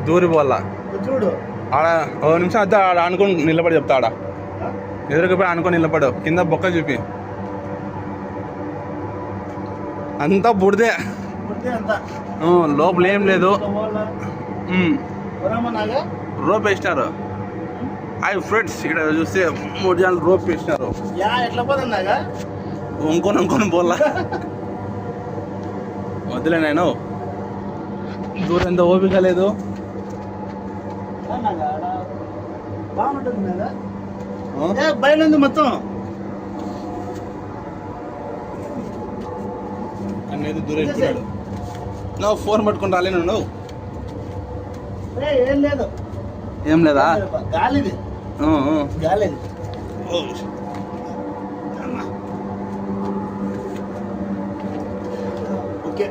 దూరి పోవాలా చూడు ఆడ ఓ నిమిషం అద్దా ఆడ అనుకుని నిలబడి చెప్తా ఆడ ఎదురుకపోయి అనుకొని నిలబడు కింద బొక్క చూపి అంతా బుడిదే లోపల ఏం లేదు రోప్ వేసినారు అవి ఫ్రెండ్స్ ఇక్కడ చూస్తే 3 జనాలు రోప్ వేసినారు ఎట్లా పోతున్నాగా ఇంకొని పోలా వద్దులే నేను దూరం ఎంత ఓపిక లేదు బాగుంటుంది బయలుంది మొత్తం అనేది దూరం నువ్వు ఫోన్ పట్టుకుని రాలేను నువ్వు ఏం లేదు ఏం లేదా గాలిది గాలిది ఓకే